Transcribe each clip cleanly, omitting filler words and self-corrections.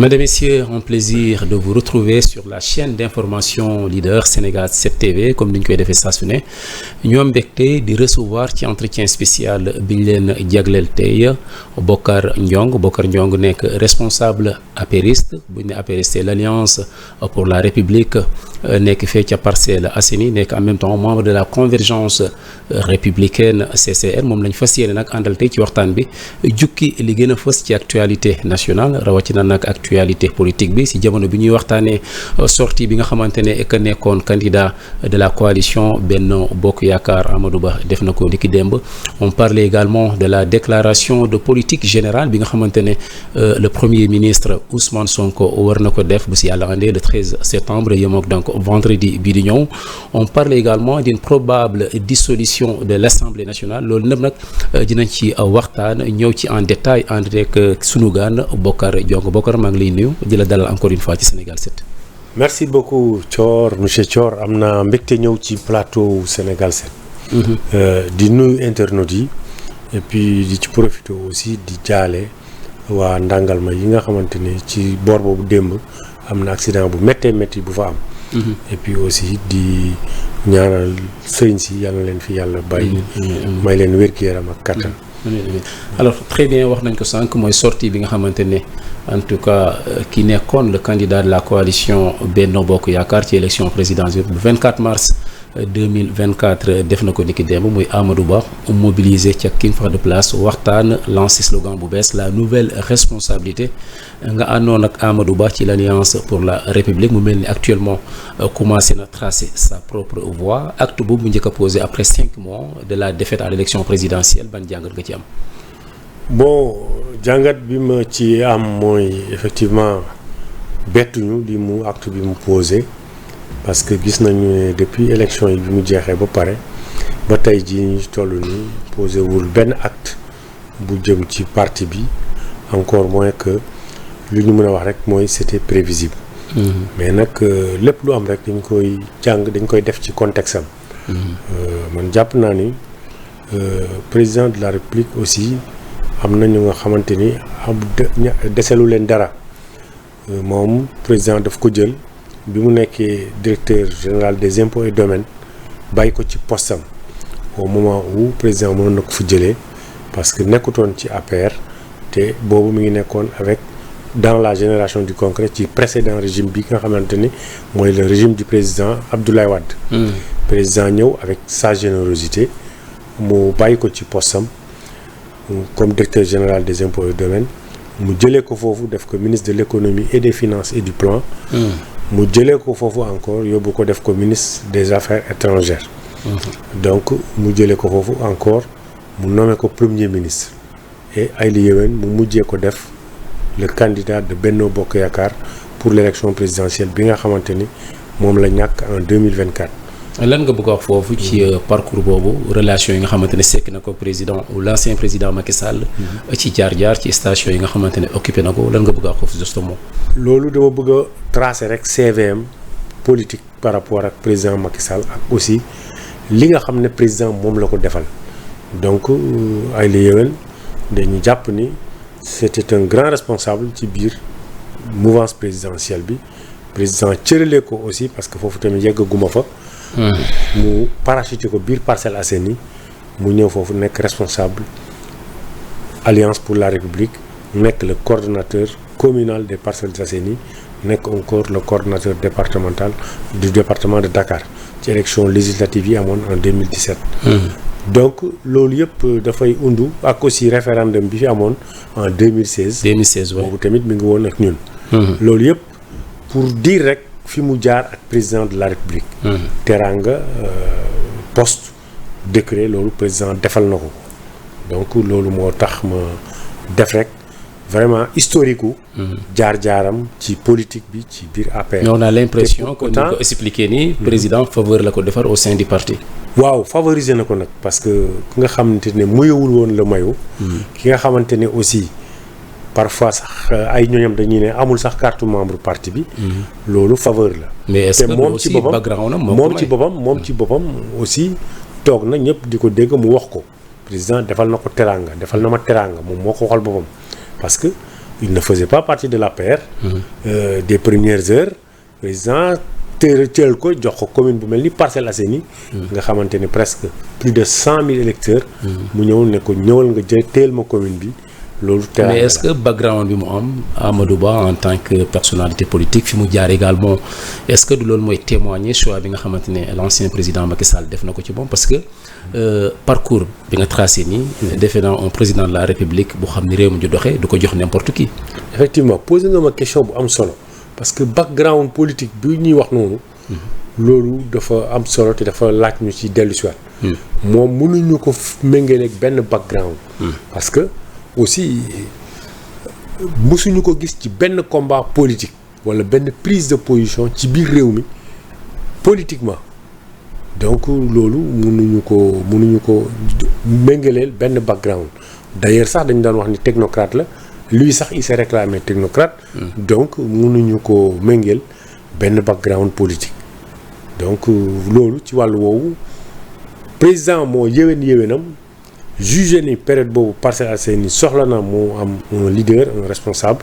Mesdames, Messieurs, un plaisir de vous retrouver sur la chaîne d'information leader Sénégal 7 TV comme ni ñu koy defee saa su ne ñu am mbégte di recevoir ci entretien spécial bi ñu leen jagleel tey Bocar Ndiong nekk responsable apériste bu ñu ne apériste c'est l'Alliance pour la République nekk fee ca Parcelles Assainies nekk en même temps membre de la convergence républicaine CCR moom lañ fas yéene nag àndal tey ci waxtaan bi jukki li gën a fës ci actualité nationale rawatina nag actualité politique bi si jamono bi ñuy waxtaanee sortie bi nga xamante ne que nekkoon candidat de la coalition Benno Bokk Yaakaar Amadou Ba def na ko niki démb. On parlait également de la déclaration de politique générale bi nga xamante ne le premier ministre Ousmane Sonko war na ko def bu si yàlla andee le 13 septembre yemook donc vendredi bii di ñëw. On parlait également d'une probable dissolution de l'Assemblée nationale loolu nëpp nag dinañ ci waxtaan ñëw ci en détail ànd rek sunu gaan Bocar maa ngi lay nuyu di la dalal encore une fois ci Sénégal 7. merci beaucoup monsieur Thior am na mbégte ñëw ci plateau Sénégal 7. di nuyu internautes yi et puis di ci profiter aussi di jaale waa Ndangalma yi nga xamante ni ci boor boobu démb am na accident bu méttee métti bu fa am. et puis aussi di ñaanal sëriñ si yal na leen fi yàlla bàyyi. may leen wér-gu-yaram ak kattan. alors très bien wax nañ ko sànq mooy sortie bi nga xamante ne en tout cas ki nekkoon le candidat de la coalition Benno Bokk Yaakaar ci élection présidentielle bu 24 mars 2024 def na ko niki démb muy Amadou Ba mobilisé ca King Fahd Palace waxtaan lancé slogan bu bees la nouvelle responsabilité nga àndoon ak Amadou Ba ci l'Alliance pour la République mu mel ni actuellement commencé na tracer sa propre voie acte boobu mu njëkk a posé après 5 mois de la défaite à l'élection présidentielle ban jàngat nga ci am. bon jàngat bi ma ci am mooy effectivement bettuñu li mu acte bi mu posé parce que gis nañu ne depuis élection yi bi mu jeexee ba pare ba tey jii ñu toll nii posé wul benn acte bu jëm ci parti bi encore moins que li ñu mën a wax rek mooy c'était prévisible. mais nag lépp lu am rek dañ koy def ci contexte am. man jàpp naa ni président de la République aussi am na ñu nga xamante ni deselu leen dara moom président daf ko jël bi mu nekkee directeur général des impôts et domaines bàyyi ko ci postam au moment où président mënoon na ko fa jëlee parce que nekkutoon ci APR te boobu mi ngi nekkoon avec dans la génération du concret ci précédent régime bi nga xamante ni mooy le régime du président Abdoulaye Wade. président ñëw avec sa générosité mu bàyyi ko ci postam comme directeur général des impôts et domaines mu jëlee ko foofu def ko ministre de l'économie et des finances et du plan. mu jëlee ko foofu encore yóbbu ko def ko ministre des affaires étrangères. donc mu jëlee ko foofu encore mu nommé ko premier ministre et ay li yéwén mu mujjee ko def le candidat de Benno Bokk Yaakaar pour l'élection présidentielle bi nga xamante ni moom la ñàkk en 2024. lan nga bëgg a wax foofu ci parcours boobu relation yi nga xamante ne sekk na ko président ou l'ancien président Macky Sall. ci jaar-jaar ci station yi nga xamante ne occupé na ko lan nga bëgg a wax foofu justement. loolu dama bëgg a tracer rek CVM politique par rapport ak président Macky Sall ak aussi li nga xam ne président moom la ko defal donc ay la yéwén dañu jàpp ni c'était un grand responsable ci biir mouvance présidentielle bi président cëralee ko aussi parce que foofu tamit yeggaguma fa. mu parachuté ko biir Parcelles Assainies mu ñëw foofu nekk responsable Alliance pour la République nekk le coordonnateur communal des Parcelles Assainies nekk encore le coordonnateur départemental du département de Dakar ci élection législative yi amoon en 2017. donc loolu yëpp dafay undu ak aussi référendum bi fi amoon en 2016. 2016 waaw boobu tamit mi ngi woon ak ñun. loolu yëpp pour dire rek. fi mu jaar ak président de la République. teranga poste décret loolu président defal na ko donc loolu moo tax ma def rek vraiment historique gu. jaar-jaaram ci politique bi ci biir APR. on a l'impression que ni ko expliqué nii président faveur la ko defar au sein du parti. waaw favoriser na ko nag parce que ki nga xamante ne muyewul woon la mayu. ki nga xamante ne aussi. parfois sax ay ñooñam dañuy ne amul sax carte membre parti bi. loolu faveur la. mais est-ce que moom ci boppam moom ci boppam aussi toog na ñëpp di ko dégg mu wax ko président defal na ko teraanga defal na ma teraanga moom moo ko waxal boppam parce que il ne faisait pas partie de l'APR. Des premières heures président teel ko jox ko commune bu mel ni Parcelles Assainies. nga xamante ne presque plus de 100 000 électeurs. mu ñëw ne ko ñëwal nga teel ma commune bi. loolu mais est-ce que background bi mu am Amadou Ba en tant que personnalité politique fi mu jaar également est-ce que du loolu mooy témoigner choix bi nga xamante ne l'ancien président Macky Sall def na ko ci moom parce que parcours bi nga tracé nii defe naa un président de la République bu xam ni réew mi ju doxee du ko jox n'importe qui. effectivement posé nga ma question bu am solo parce que background politique bi ñuy wax noonu. loolu dafa am solo te dafa laaj ñu ci dellu si waat. moom mënuñu ko méngale ak benn background. parce que aussi mësuñu ko gis ci benn combat politique wala benn prise de position ci biir réew mi politiquement donc loolu mënuñu ko méngaleel benn background d'ailleurs sax dañu daan wax ni technocrate la lui sax il s'est réclamé technocrate. donc mënuñu ko méngeel benn background politique donc loolu ci wàllu woowu président moo yéwénam jugé ni période boobu Parcelles Assainies soxla na mu am un leader un responsable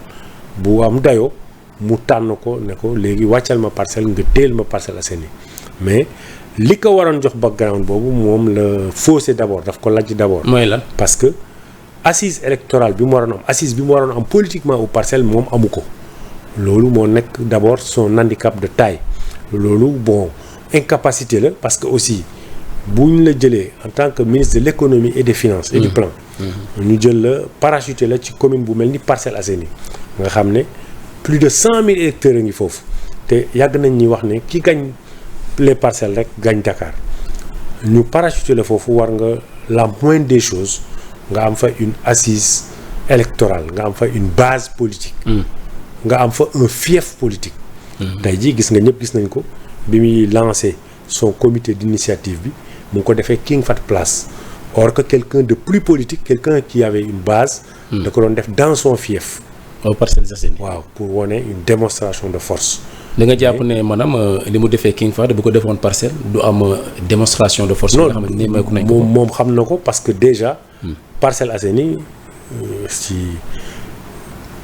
bu am dayoo mu tànn ko ne ko léegi wàccal ma parcelle nga téel ma Parcelles Assainies mais li ko waroon jox background boobu moom la faussé d'abord daf ko lajj d'abord. mooy lan parce que assise électorale bi mu waroon am assise bi mu waroon am politiquement au parcelle moom amu ko loolu moo nekk d'abord son handicap de taille loolu bon incapacité la parce que aussi. bu ñu la jëlee en tant que ministre de l'économie et des finances et du plan ñu jël la parachuté la ci commune bu mel ni Parcelles Assainies nga xam ne plus de 100 000 électeurs a ngi foofu te yàgg nañ ñi wax ne ki gagne les parcelles rek gagne Dakar ñu parachuté la foofu war nga la moindre des choses nga am fa une assise électorale nga am fa une base politique nga am fa un fief politique tey jii gis nga ñëpp gis nañ ko bi muy lancé son comité d'initiative bi mu ngi ko defee King Fahd Place or que quelqu'un de plus politique quelqu'un qui avait une base da ko doon def dans son fief aux Parcelles Assainies waaw pour wane une démonstration de force da nga jàpp ne maanaam li mu defee King Fahd bu ko defoon parcelle du am démonstration de force. non nga xam ne nemmeeku nañ ko moom xam na ko parce que déjà Parcelles Assainies ci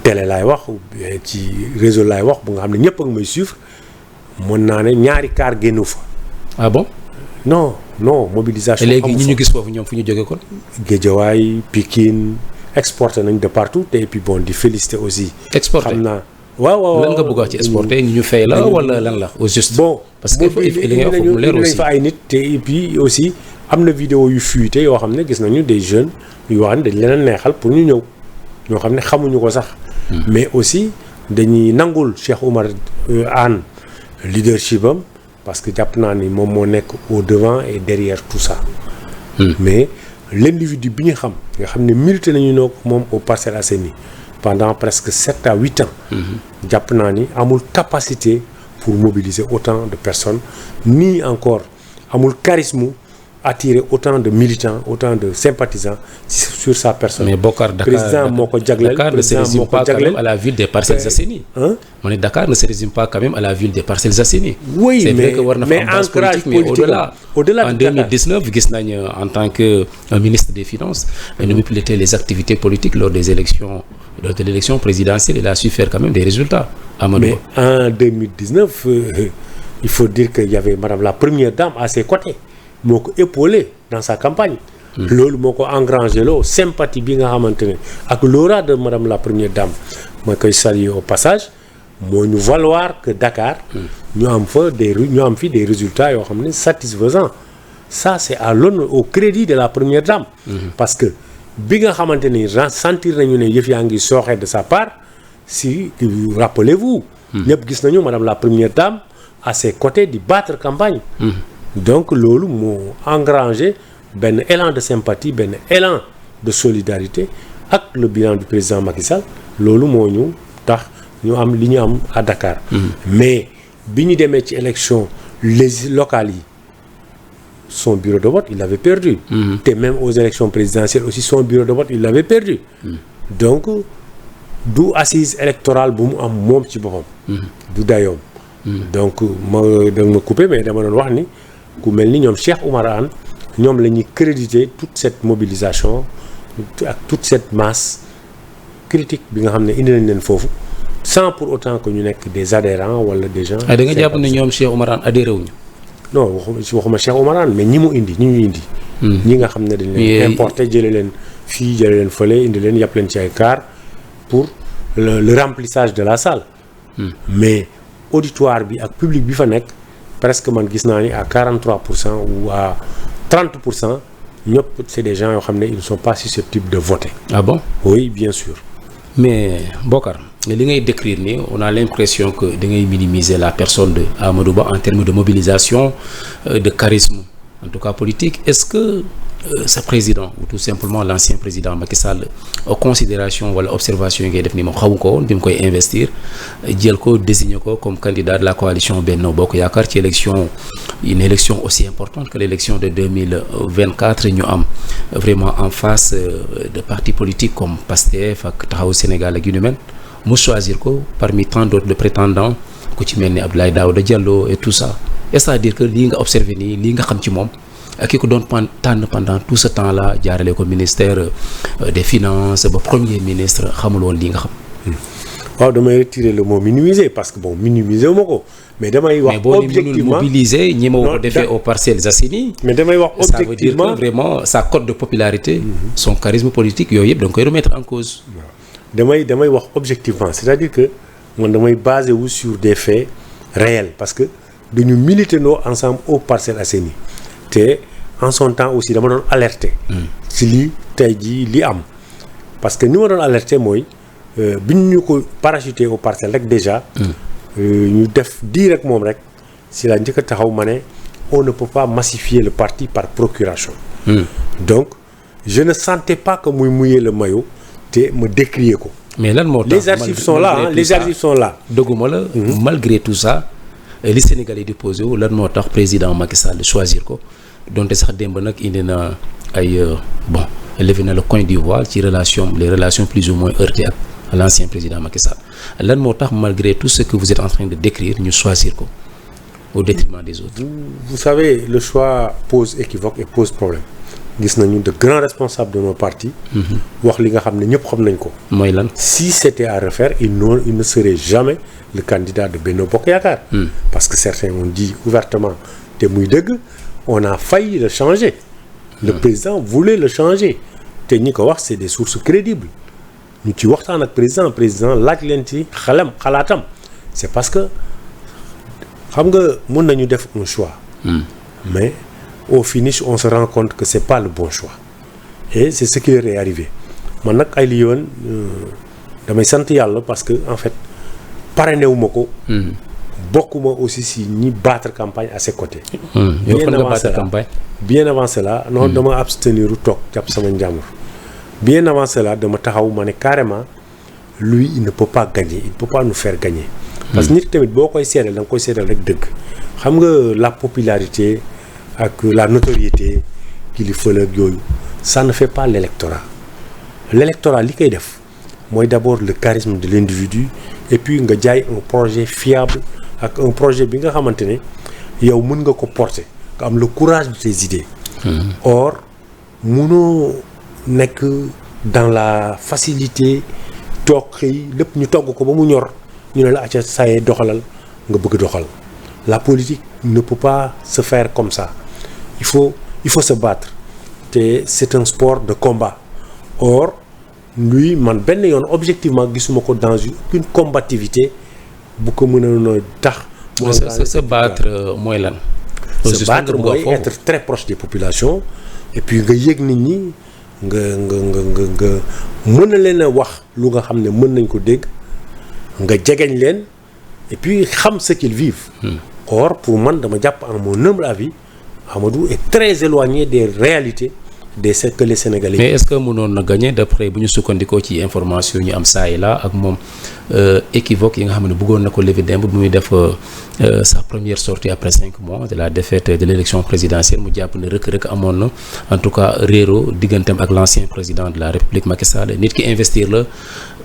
télé laay wax ci réseau laay wax bu nga xam ne ñëpp a ngi may suivre mën naa ne ñaari car génnu fa. ah bon. non mobilisation. léegi ñi ñu gis foofu ñoom fu ñu jógee kon. Guédiawaye Pikine exporté nañ de partout te et puis bon di féliciter aussi. exporté xam naa waaw lan nga bëgg a wax ci exporté ñu fay la wala lan la au juste. bon parce que li nga wax mu leer aussi fa ay nit te et puis aussi am na vidéo yu fuité yoo xam ne gis nañu des jeunes yu wax ne dañ leen a neexal pour ñu ñëw ñoo xam ne xamuñu ko sax. mais aussi dañuy nangul Cheikh Oumar Anne leadership am. parce que jàpp naa ni moom moo nekk au devant et derrière tout ça. mais l'individu bi ñu xam nga xam ne milité nañu noo moom au Parcelles Assainies pendant presque 7 à 8 ans. jàpp naa ni amul capacité pour mobiliser autant de personnes ni encore amul charisme attirer autant de militants autant de sympathisants sur sa personne. mais Bokar Dakar président moo ko jagleel Dakar ne se résume pas quand même à la ville des Parcelles Assainies. On est Dakar ne se résume pas quand même à la ville des Parcelles Assainies. oui c'est vrai que war na fa am base politique mais au-delà en 2019 gis nañ en tant que ministre des finances ñu piloter les activités politiques lors de l'élection présidentielle il a su faire quand même des résultats. Amadou mais en 2019 il faut dire que y avait madame la première dame à ses côtés. moo ko épaulé dans sa campagne. loolu moo ko engrangé loo sympathie bi nga xamante ne ak l'aura de madame la première dame ma koy saluer au passage moo ñu valoir que Dakar. ñu am fi des résultats yoo xam ne satisfaisants ça c'est à l'honneur au crédit de la première dame. parce que bi nga xamante ni sentir nañu ne yëf yaa ngi sooxee de sa part si rappelez-vous. ñëpp gis nañu madame la première dame à ses côtés di battre campagne. donc loolu moo engrangé benn élan de sympathie benn élan de solidarité ak le bilan du président Macky Sall loolu moo ñu tax ñu am li ñu am à Dakar. mais bi ñu demee ci élection locales yi son bureau de vote il l'avait perdu. te même aux élections présidentielles aussi son bureau de vote il l'avait perdu. donc du assise électorale bu mu am moom ci boppam. du dayoom. donc danga ma coupé mais dama doon wax ni. ku mel ni ñoom Cheikh Oumar Anne ñoom la ñuy créditer toute cette mobilisation ak toute cette masse critique bi nga xam ne indi nañ leen foofu sans pour autant que ñu nekk des adhérents wala des gens. da nga jàpp ne ñoom Cheikh Oumar Anne adhéré wuñu. non waxuma Cheikh Oumar Anne mais ñi ñu indi. ñi nga xam ne dañ leen importé jëlee leen fii jëlee leen fële indi leen yàpp leen ci ay car pour le remplissage de la salle. mais auditoire bi ak public bi fa nekk presque man gis naa ni à 43% ou à 30% ñëpp c'est des gens yoo xam ne ils ne sont pas susceptibles de voter. Ah bon? Oui, bien sûr. Mais Bokar li ngay décrire nii on a l'impression que da ngay minimiser la personne de Amadou Ba en termes de mobilisation de charisme en tout cas politique. Est-ce que ce président ou tout simplement l'ancien président Macky Sall considération wala observation yi ngay def ni moom xamu ko woon bi mu koy investir jël ko désigner ko comme candidat de la coalition Benno Bokk Yaakaar ci une élection aussi importante que l'élection de 2024 ñu am vraiment en face de partis politiques comme PASTEF ak Taxawu Sénégal ak yu ni mel mu choisir ko parmi tant d'autres de prétendants ku ci mel ni Abdoulaye Daouda Diallo et tout ça c'est-à-dire que lii nga observé nii lii nga xam ci moom ak ki ko doon tànn pendant tout ce temps là jaarale ko ministère des finances ba premier ministre xamul woon lii nga xam. waaw damay retirer le mot minimiser parce que bon minimiser wu ma ko mais damay wax objectivement mais boo mobiliser ñi ma ko defee aux Parcelles Assainies. mais damay wax objectivement ça veut dire que vraiment sa cote de popularité. son charisme politique yooyu yëpp da nga koy remettre en cause. damay wax objectivement c'est-à-dire que man damay basé wu sur des faits réels parce que dañu militer noo ensemble aux Parcelles Assainies te en son temps aussi dama doon alerter. ci lii tey jii li am parce que ni ma doon alerter mooy bi ñu ko parachuté aux Parcelles rek déjà. ñu def di rek moom rek si la njëkk a taxaw ma ne on ne peut pas massifier le parti par procuration. donc je ne sentais pas que muy mouiller le maillot te ma décrier ko. mais lan moo tax les archives sont là les archives sont là. dëgguma la. malgré tout ça li Sénégalais di posé wu lan moo tax président Macky Sall choisir ko donte sax démb nag indi na ay bon levé na le coin du voile ci les relations plus ou moins heurtées ak l'ancien président Macky Sall lan moo tax malgré tout ce que vous êtes en train de décrire ñu choisir ko au détriment des autres. vous savez le choix pose équivoque et pose problème gis nañu de grands responsables de nos partis. wax li nga xam ne ñëpp xam nañ ko. mooy lan. si c'était à refaire il ne serait jamais le candidat de Benno Bokk Yaakaar. parce que certains ont dit ouvertement te muy dëgg on a failli le changer. le président voulait le changer te ñi ko wax c'est des sources crédibles ñu ci waxtaan ak président laaj leen ci xalaatam c'est parce que xam nga mën nañu def un choix. mais au finish on se rend compte que c'est pas le bon choix et c'est ce qui leur est arrivé man nag ay li yoon damay sant yàlla parce que en fait parrainé wu ma ko. bokkuma aussi si ñi battre campagne à ses côtés. bien avant cela non dama abstenir u toog jàpp sama njàmbur. bien avant cela dama taxaw ma ne carrément lui il ne peut pas gagner il peut pas nous faire gagner. parce que nit tamit boo koy seedal da nga koy seedal rek dëgg. xam nga la popularité ak la notoriété kilifa la yooyu ça ne fait pas l'électorat li koy def mooy d'abord le charisme de l'individu et puis nga jaay un projet fiable ak un projet bi nga xamante ne yow mën nga ko porter nga am le courage de tes idées. or mënoo nekk dans la facilité toog xëy lépp ñu togg ko ba mu ñor ñu ne la acca saa doxalal nga bëgg doxal la politique ne peut pas se faire comme ça il faut se battre te c'est un sport de combat or lui man benn yoon objectivement gisuma ko dans une combativité bu ko mënoon a tax. se battre mooy lan. se battre mooy être très proche des populations et puis nga yëg nit ñi nga mën na leen a wax lu nga xam ne mën nañ ko dégg nga jegeñ leen et puis xam ce qu'ils vivent. or pour man dama jàpp en mon humble avis Amadou est très éloigné des réalités que les Sénégalais. mais est-ce que mënoon na gagner d'après bu ñu sukkandikoo ci information ñu am saa yi la ak moom équivoque yi nga xam ne bëggoon na ko lever démb bu muy def sa première sortie après 5 mois de la défaite de l'élection présidentielle mu jàpp ne rëkk-rëkk amoon na en tout cas réero digganteem ak l'ancien président de la République Macky Sall nit ki investir la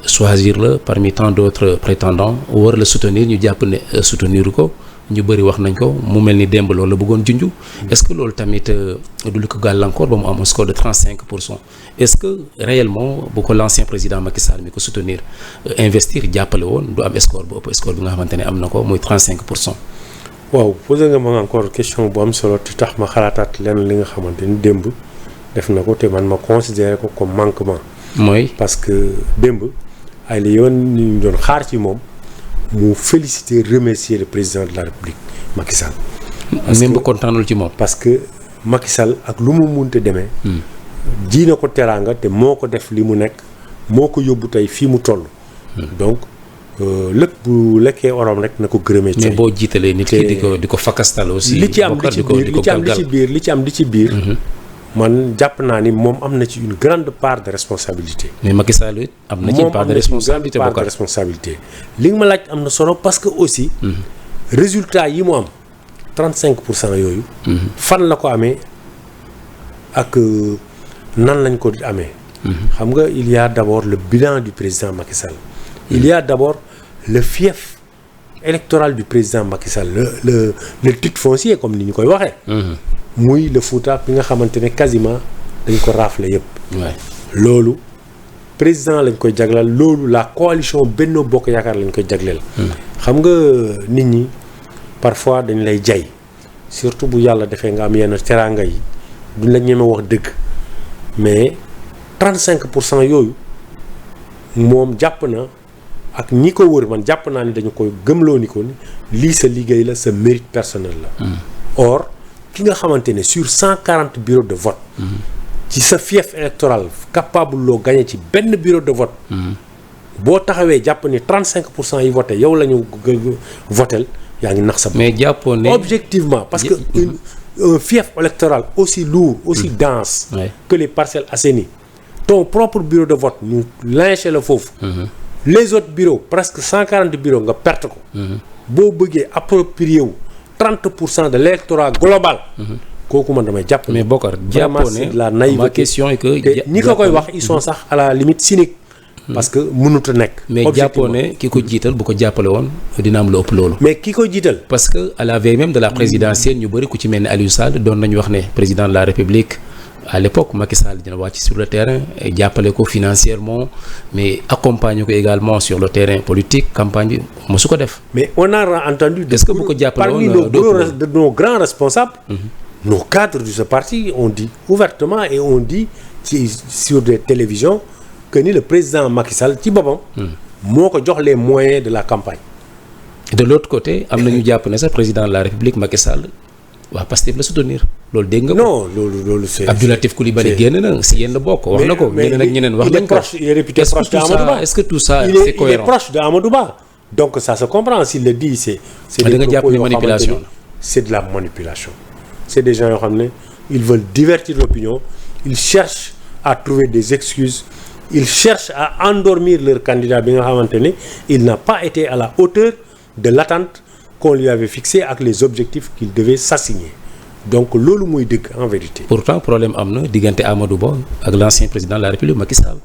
choisir la parmi tant d'autres prétendants war la soutenir ñu jàpp ne soutenir ko ñu bëri wax nañ ko mu mel ni démb loolu la bëggoon junj. est-ce que loolu tamit du lu ko gàllankoor ba mu am un score de 35%. est-ce que réellement bu ko l'ancien président Macky Sall mi ko soutenir investir jàppale woon du am score bu ëpp score bi nga xamante ne am na ko muy 35%. waaw posé nga ma encore question bu am solo te tax ma xalaataat lenn li nga xamante ni démb def na ko te man ma considéré ko comme manquement. mooy parce que démb ay la yoon ñu doon xaar ci moom mu féliciter remercier le président de la République Macky Sall. même bu kontaanul ci moom. parce que Macky Sall ak lu mu munte demee. ji na ko teraanga te moo ko def li mu nekk moo ko yóbbu tey fii mu toll. donc lépp bu lekkee orom rek na ko gërëmee. mais boo jiitalee nit ki di ko fakastal aussi. li ci am li ci biir. man jàpp naa ni moom am na ci une grande part de responsabilité. mais Macky Sall it am na ci part de responsabilité moom am na ci une grande part de responsabilité. li nga ma laaj am na solo parce que aussi. résultat yi mu am 35% yooyu. fan la ko amee ak nan lañ ko amee. xam nga il y a d'abord le bilan du président Macky Sall. il y a d'abord le fief électoral du président Macky Sall le titre foncier comme ni ñu koy waxee. muy le Fouta bi nga xamante ne quasiment dañ ko raafle yépp. loolu président lañ koy jagleel loolu la coalition Benno Bokk Yaakaar lañ koy jagleel. xam nga nit ñi parfois dañ lay jay surtout bu yàlla defee nga am yenn teraanga yi duñ la ñeme wax dëgg mais 35% yooyu moom jàpp na ak ñi ko wër man jàpp naa ni dañu koy gëmloo ni ko ni lii sa liggéey la sa mérite personnel la. or ki nga xamante ne sur 140 bureaux de vote. ci sa fief électoral capable loo gagné ci benn bureau de vote. boo taxawee jàpp ni 35% yi voté yow la ñu votel yaa ngi nax sa bopp. mais jàppoo ne objectivement parce que un fief électoral aussi lourd aussi dense. que les Parcelles Assainies. ton propre bureau de vote ñu lynché la foofu. les autres bureaux presque 140 bureaux nga perte ko. boo bëggee approprié wu 30% de l'électorat global. kooku man damay jàpp. mais Bokar jàppoo ne la naïveté ma question est que te ñi ko koy wax ils sont sax à la limite cynique. parce que mënut a nekk. mais jàppoo ne ki ko jiital bu ko jàppale woon dina am lu ëpp loolu. mais ki ko jiital. parce que à la veille même de la présidentielle ñu bëri ku ci mel ne Aliou Sall doon nañu wax ne président de la République. à l'époque Macky Sall dina wàcc sur le terrain jàppale ko financièrement mais accompagner ko également sur le terrain politique campagne bi mosu ko def. mais on a entendu. est-ce que bu ko jàppale woon parmi nos grands responsables. nos cadres de ce parti ont dit ouvertement et on dit sur des télévisions que ni le président Macky Sall ci boppam. moo ko jox les moyens de la campagne. de l'autre côté am na ñu jàpp ne sax président de la République Macky Sall. waa Pastef la soutenir loolu dégg nga ko. non loolu c'est Abdou Latif Coulibaly génn na si yenn bokk wax na ko ñeneen ak ñeneen wax nañ ko. il est réputé proche de Amadou Ba. est-ce que tout ça c'est cohérent. il est proche de Amadou Ba donc ça se comprend s'il le dit c'est da nga jàpp ne manipulation la. c'est de la manipulation. c'est des gens yoo xam ne ils veulent divertir l'opinion ils cherchent à trouver des excuses ils cherchent à endormir leur candidat bi nga xamante ne il n'a pas été à la hauteur de l'attente qu'on lui avait fixé ak les objectifs qu'il devait s'assigner donc loolu mooy dëgg en vérité. pourtant problème am na diggante Amadou Ba ak l'ancien président de la République Macky Sall.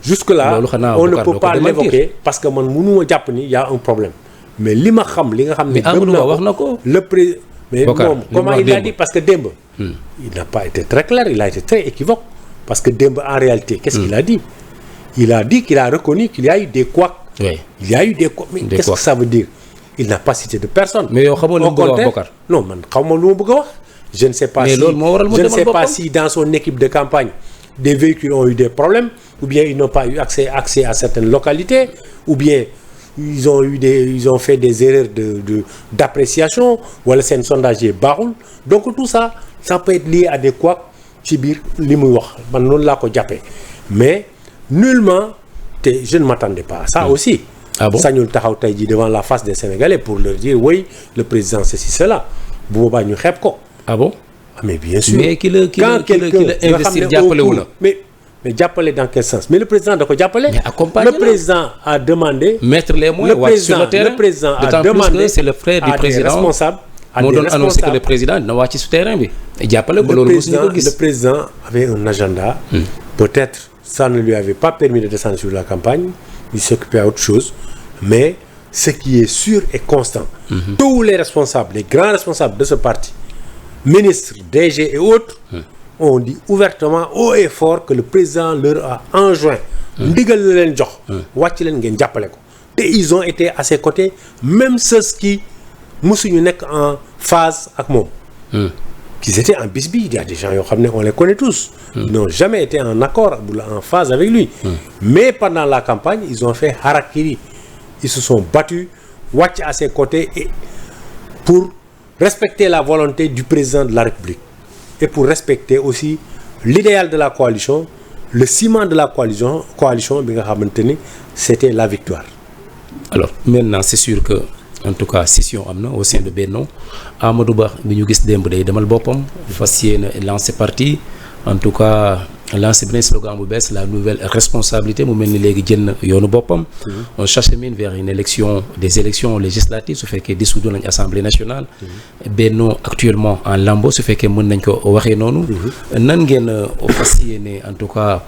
jusque-là on ne peut pas l'évoquer parce que man mënuma jàpp ni y a un problème mais li ma xam li nga xam ne. mais Amadou Ba wax na ko mais moom comment il a dit parce que démb. il n'a pas été très clair il a été très équivoque parce que démb en réalité. qu'est-ce qu'il a dit. il a dit qu'il a reconnu qu'il y a eu des couacs. oui il y a eu des couacs mais qu'est-ce que ça veut dire. il n'a pas cité de personne. mais yow xamoo lu mu bëgg a wax Bokar. non man xaw ma lu ma bëgg a wax. je ne sais pas mais si loolu moo waral mu je ne demal sais pas boppam. si dans son équipe de campagne des véhicules ont eu des problèmes ou bien ils n'ont pas eu accès à certaines localités ou bien ils ont fait des erreurs d'appréciation wala seen sondage yi baaxul donc tout ça peut être lié à des couacs ci biir li muy wax man noonu laa ko jàppee mais nullement te je ne m'attendais pas à ça aussi. ah bon sañul taxaw tey jii devant la face des Sénégalais pour leur dire oui le président ceci cela bu boobaa ñu xeeb ko. ah bon. mais bien sûr mais ki la investir jàppale wu la. mais jàppale dans quel sens mais le président da ko jàppale. mais accompagner le président a demandé. mettre les moyens wàcc sur le terrain le président a d'autant demandé plus que c'est le frère du président moo doon annoncé que le président dina wàcc sur terrain bi. jàppale ko loolu mosuñu ko gis. le président avait un agenda. peut-être ça ne lui avait pas permis de descendre sur la campagne il s'occupait à autre chose mais ce qui est sûr et constant. Tous les responsables, les grands responsables de ce parti, ministres, DG et autres, ont dit ouvertement, haut et fort, que le président leur a enjoint. ndigal la leen jox. wàcc leen ngeen jàppale ko. Et ils ont été à ses côtés, même ceux qui musuñu nekk en phase ak moom. Qu'ils étaient en bisbille. Il y a des gens, on les connaît tous. Ils n'ont jamais été en accord, en phase avec lui. Mais pendant la campagne, ils ont fait harakiri. Ils se sont battus, watch à ses côtés, et pour respecter la volonté du président de la République. Et pour respecter aussi l'idéal de la coalition, le ciment de la coalition, c'était la victoire. Alors, maintenant, c'est sûr que, en tout cas, scission amna au sein de Benno, Amadou Ba, bi ñu gis démb day demal boppam, fas yéene lancer parti, en tout cas, lancer benn slogan bu bees, la nouvelle responsabilité, mu mel ni léegi jël yoonu boppam. On s'achemine vers une élection, des élections législatives, su fekkee dissoudre nañ Assemblée nationale. Benno actuellement en lambeau, su fekkee mën nañ ko waxee noonu. Nan ngeen fas yéene, en tout cas,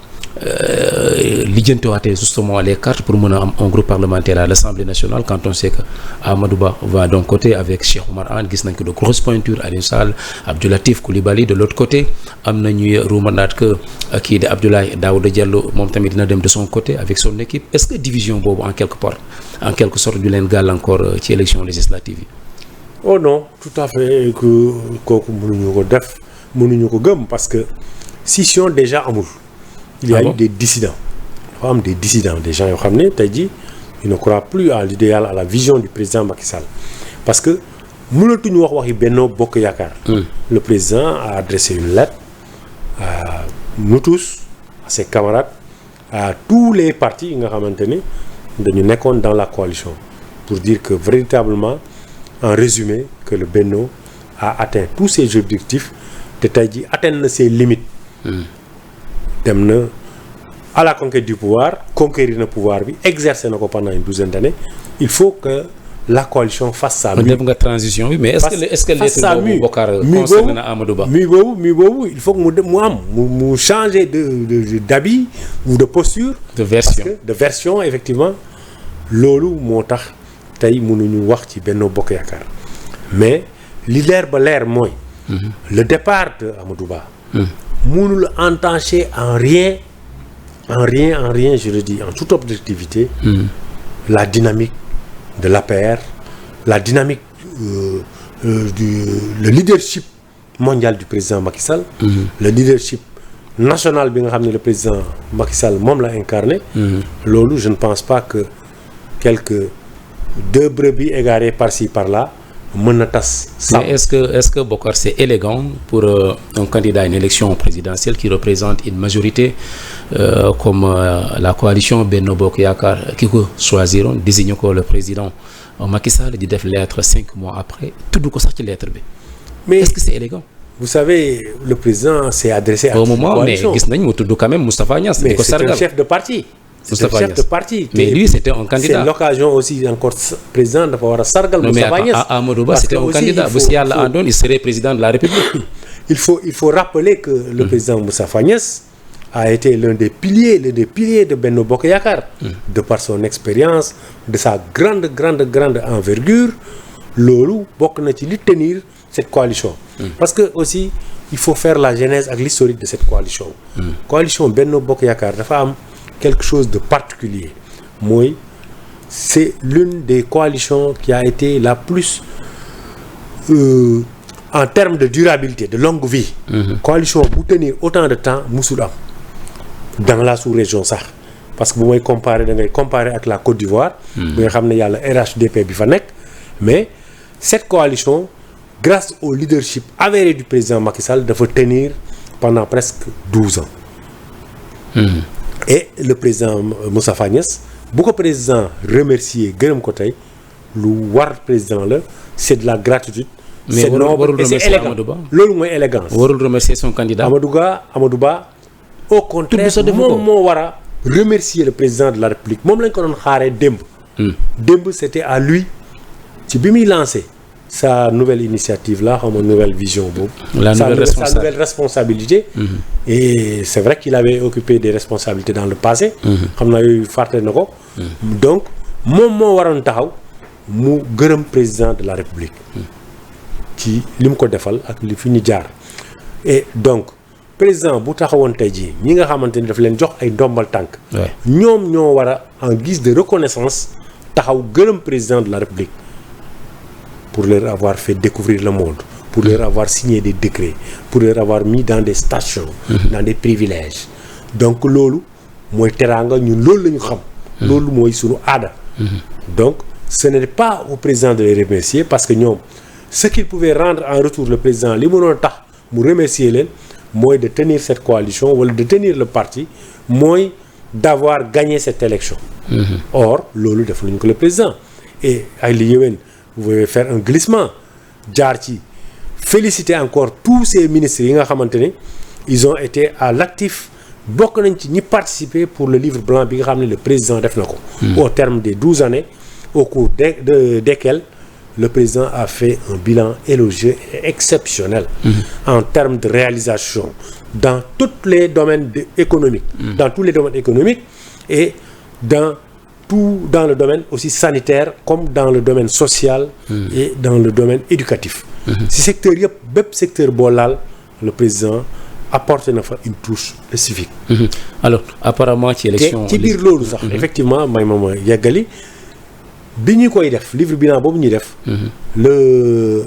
lijjantewaatee justement les cartes pour mën a am un groupe parlementaire à l'Assemblée nationale quand on sait que Amadou Ba va d'un côté avec Cheikh Oumar Anne, gis nañ ko de grosses pointures, Aliou Sall, Abdou Latif Coulibaly de l'autre côté, am na ñuy ruumanaat que kii de Abdoulaye Daouda Diallo moom tamit dina dem de son côté avec son équipe. Est-ce que division boobu en quelque sorte du leen gàllankoor ci élection législative yi? Oh non, tout à fait, que kooku mënuñu ko gëm parce que scission déjà amul. Il y a eu des dissidents. Des dissidents, des gens qui ils ne croient plus à l'idéal, à la vision du président Macky Sall. Parce que mënatuñu wax waxi Benno Bokk Yaakaar. Le président a adressé une lettre à nous tous, à ses camarades, à tous les partis nga xamanteni dañu nekkoon dans la coalition pour dire que véritablement, en résumé, que le Benno a atteint tous ses objectifs, te tey ji atteint na ses limites. Dem na à la conquête du pouvoir, conquérir le pouvoir, exercer pendant une douzaine d'années. Il faut que la coalition fasse ça. Une transition, oui, mais est-ce que les Bokar concernent Amadou Ba? Il faut que nous changer d'habit ou de posture. De version. De version, effectivement. Lolu motax tay mënuñu wax ci Benno Bokk Yaakaar. Mais leader ba leer moy le départ de Amadou Ba. Mënul entacher en rien, je le dis, en toute objectivité, la dynamique de l'APR, la dynamique le leadership mondial du président Macky Sall, le leadership national bi nga xamné le président Macky Sall mom l'a incarné. Lolu, je ne pense pas que quelques deux brebis égarées par-ci par-là. Mais est-ce que Bokar, c'est élégant pour un candidat à une élection présidentielle qui représente une majorité comme la coalition Benno Bokk Yaakaar qui choisiront désigner le président Macky Sall di def lettre 5 mois après tout ko sax ci lettre bi. Mais est-ce que c'est élégant? Vous savez, le président s'est adressé à au moment mais gis nañ mu tudd quand même Moustapha Niasse. Mais c'est un chef de parti. C'est un chef de parti. Mais lui, c'était un candidat. C'est l'occasion aussi, encore, président, de pouvoir sargal Moustapha Niasse. Amadou Ba, c'était un candidat. Il serait président de la République. Il faut rappeler que le président Moustapha Niasse a été l'un des piliers de Benno Bokk Yaakaar, de par son expérience, de sa grande envergure. Lolu bokk na ci li tenir cette coalition. Parce que aussi, il faut faire la genèse avec l'historique de cette coalition. Coalition Benno Bokk Yaakaar dafa am quelque chose de particulier. Moi, c'est l'une des coalitions qui a été la plus en termes de durabilité, de longue vie. Coalition pour tenir autant de temps, Moussoula, dans la sous-région ça. Parce que vous pouvez comparer avec la Côte d'Ivoire, vous savez qu'il y a le RHDP Bifanek, mais cette coalition, grâce au leadership avéré du président Macky Sall, doit tenir pendant presque 12 ans. Et le président Moustapha Niasse, beaucoup de présidents remercier Guérem Kotay, le war président là, c'est de la gratitude, c'est noble et c'est élégant. L'autre élégance. Vous remercier son candidat. Amadou Ba, au contraire, moi wara remercier le président de la République. Moi lañ ko don xaré demb. Demb c'était à lui ci bi mi lancé sa nouvelle initiative là, une nouvelle vision, sa nouvelle responsabilité. Et c'est vrai qu'il avait occupé des responsabilités dans le passé. Donc, mon waron taxaw mu gërëm président de la République ci li mu ko defal ak li fi ñu jaar et donc président bu taxawoon tey jii ñi nga xamante ni daf leen jox ay ndombal tànk ñoom ñoo war a en guise de reconnaissance taxaw gërëm président de la République pour leur avoir fait découvrir le monde, pour leur avoir signé des décrets, pour leur avoir mis dans des stations, dans des privilèges. Donc loolu mooy teraanga ñun loolu la ñu xam. loolu mooy sunu aada. Donc ce n'est pas au président de les remercier parce que ñoom ce qu'il pouvait rendre en retour le président li mënoon tax mu remercier leen mooy de tenir cette coalition wala de tenir le parti mooy d'avoir gagné cette élection. Or loolu def luñu ko le président et ay li yéwén vous pouvez faire un glissement jaar ci féliciter encore tous ces ministres yi nga xamante ne ils ont été à l'actif bokk nañ ci ñi participer pour le livre blanc bi nga xam ne le président def na ko. Au terme des 12 années au cours desquelles le président a fait un bilan élogieux et exceptionnel en termes de réalisation dans tous les domaines économiques. Dans tous les domaines économiques et dans le domaine aussi sanitaire comme dans le domaine social et dans le domaine éducatif. Si secteur yëpp bépp secteur boo laal le président apporté na fa une touche spécifique. Alors apparemment ci élection ci biir loolu sax effectivement may ma yeggali bi ñu koy def livre bilan boobu ñuy def le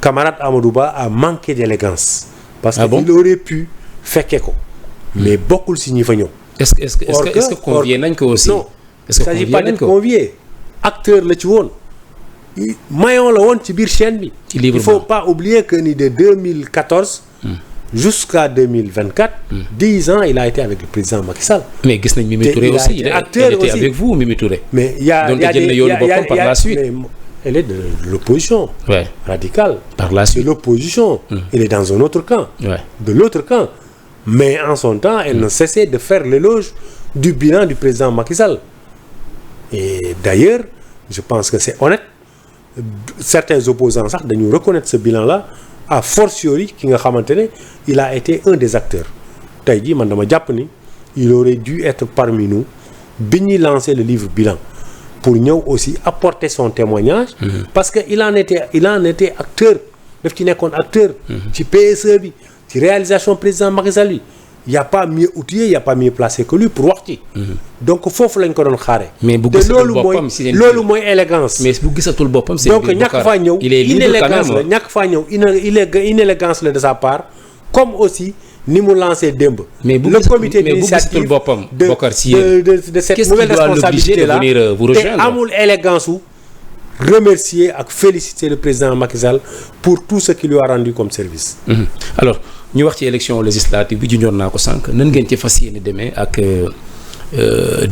camarade Amadou Ba a manqué d'élégance parce que il aurait pu fekke ko mais bokkul si ñi fa ñëw. Est-ce que convié nañ ko aussi? Non, il ne s'agit pas d'être convié. Acteur la ci woon maillon la woon ci biir chaîne bi. Il faut pas oublier que ni de 2014 jusqu'à 2024 10 ans il a été avec le président Macky Sall. Mais gis nañ Mimi Touré aussi il était avec vous Mimi Touré. Mais il y a par la suite. Elle est de l'opposition radicale. Par la suite. De l'opposition. Elle est dans un autre camp. De l'autre camp. Mais en son temps, elle ne cessait de faire l'éloge du bilan du président Macky Sall. Et d'ailleurs, je pense que c'est honnête. Certains opposants sax dañu reconnaître ce bilan-là a fortiori ki nga xamante ne il a été un des acteurs. Tey jii man dama jàpp ni il aurait dû être parmi nous bi ñuy lancer le livre bilan pour ñëw aussi apporter son témoignage. Parce que il en était acteur daf ci nekkoon acteur. ci PSE bi ci réalisation président Macky Sall bi. Il y a pas mieux outillé, il y a pas mieux placé que lui pour wax ci. Donc foofu lañ ko doon xaare. Mais bu gisatul boppam si loolu mooy élégance. Mais bu gisatul boppam c'est donc ñàkk faa ñëw inélégance la ñàkk faa ñëw inélégance la de sa part comme aussi ni mu lancé démb. Mais le comité d'initiative de cette nouvelle responsabilité là te amul élégance wu remercier ak féliciter le président Macky Sall pour tout ce qu'il lui a rendu comme service. Alors ñu wax ci élection législative bi junjoon naa ko sànq nan ngeen ci fas yéene demee ak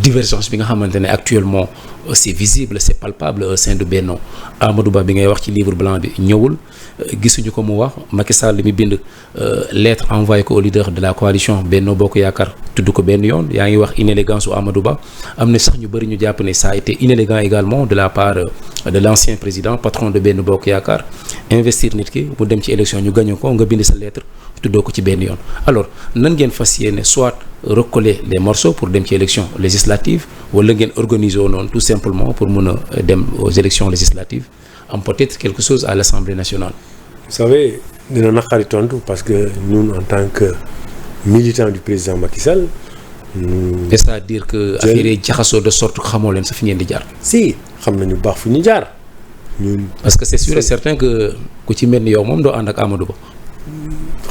divergence bi nga xamante ne actuellement c'est visible c'est palpable au sein de Benno Amadou Ba bi ngay wax ci livre blanc bi ñëwul gisuñu ko mu wax Macky Sall mi bind lettre envoyé ko au leader de la coalition Benno Bokk Yaakaar tudd ko benn yoon yaa ngi wax inélégance u Amadou Ba am na sax ñu bëri ñu jàpp ne ça a été inélégant également de la part de l'ancien président patron de Benno Bokk Yaakaar investir nit ki mu dem ci élection ñu gagné ko nga bind sa lettre tuddoo ko ci benn yoon alors nan ngeen fas yéene soit recoller les morceaux pour dem ci élection législative wala ngeen organiser wu noonu tout simplement pour mun a dem aux élections législatives am peut-être quelque chose à l'Assemblée nationale. Vous savez dina naqari tontu parce que ñun en tant que militant du président Macky Sall. c'est-à-dire que affaire yi jaxasoo de sorte que xamoo leen sa fi ngeen di jaar. Si xam nañu baax fu ñu jaar ñun. parce que c'est sûr et certain que ku ci mel ni yow moom doo ànd ak Amadou Ba.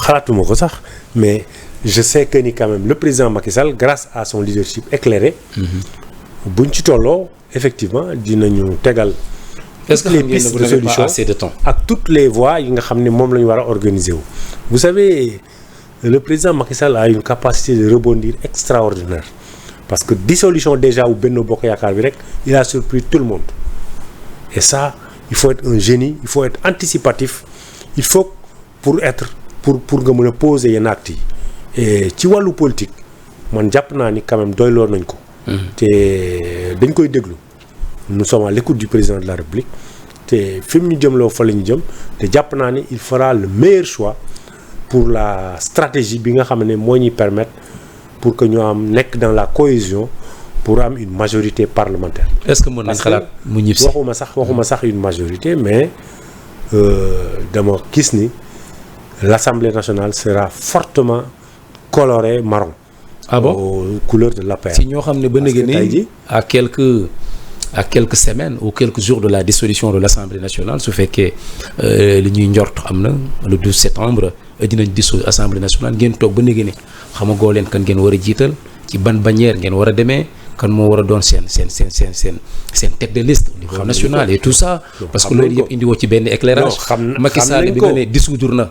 xalaatuma ko sax mais je sais que ni quand même le président Macky Sall grâce à son leadership éclairé. buñ ci tolloo effectivement dinañu tegal. est-ce que les pistes de solution ak toutes les voies yi nga xam ne moom la ñu war a organiser wu. vous savez le président Macky Sall a une capacité de rebondir extraordinaire parce que dissolution déjà wu Benno Bokk Yaakaar bi rek il a surpris tout le monde et ça il faut être un génie il faut être anticipatif il faut pour nga mën a poser yenn actes yi et ci wàllu politique man jàpp naa ni quand même doyloo nañ ko. te dañ koy déglu. nous sommes à l'écoute du président de la République te fi mu ñu jëmloo fa la ñu jëm te jàpp naa ni il fera le meilleur choix pour la stratégie bi nga xam ne moo ñuy permettre pour que ñu am nekk dans la cohésion pour am une majorité parlementaire. est-ce que mën nañ xalaat mu ñib si waxuma sax une majorité mais dama gis ni l'Assemblée nationale sera fortement colorée marron. ah bon aux couleurs de l'APR. si ñoo xam ne ba léegi nii à quelques semaines ou quelques jours de la dissolution de l'Assemblée nationale su fekkee li ñuy njort am na le 12 septembre dinañ dissoudre Assemblée nationale ngeen toog ba léegi ni xamagoo leen kan ngeen war a jiital ci ban bannière ngeen war a demee kan moo war a doon seen tête de liste au niveau national et tout ça parce que loolu yëpp indiwoo ci benn éclairage Macky Sall bi nga ne dissoudre na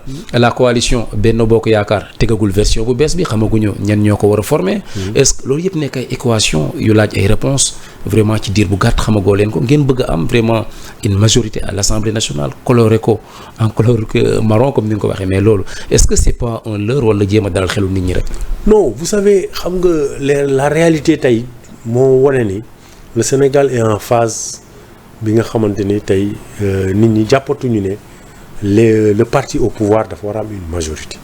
la coalition Benno Bokk Yaakaar tegagul version bu bees bi xamaguñu ñan ñoo ko war a former est-ce que loolu yëpp nekk ay équation yu laaj ay réponses vraiment ci diir bu gàtt xamagoo leen ko ngeen bëgg a am vraiment une majorité à l'Assemblée nationale coloré ko en couleur marron comme ni nga ko waxee mais loolu est-ce que c'est pas un leurre wala jéem a dalal xelu nit ñi rek non vous savez xam nga la réalité tey moo wane ni le Sénégal est en phase bi nga xamante ni tey nit ñi jàppatuñu ne le parti au pouvoir dafa war a am une majorité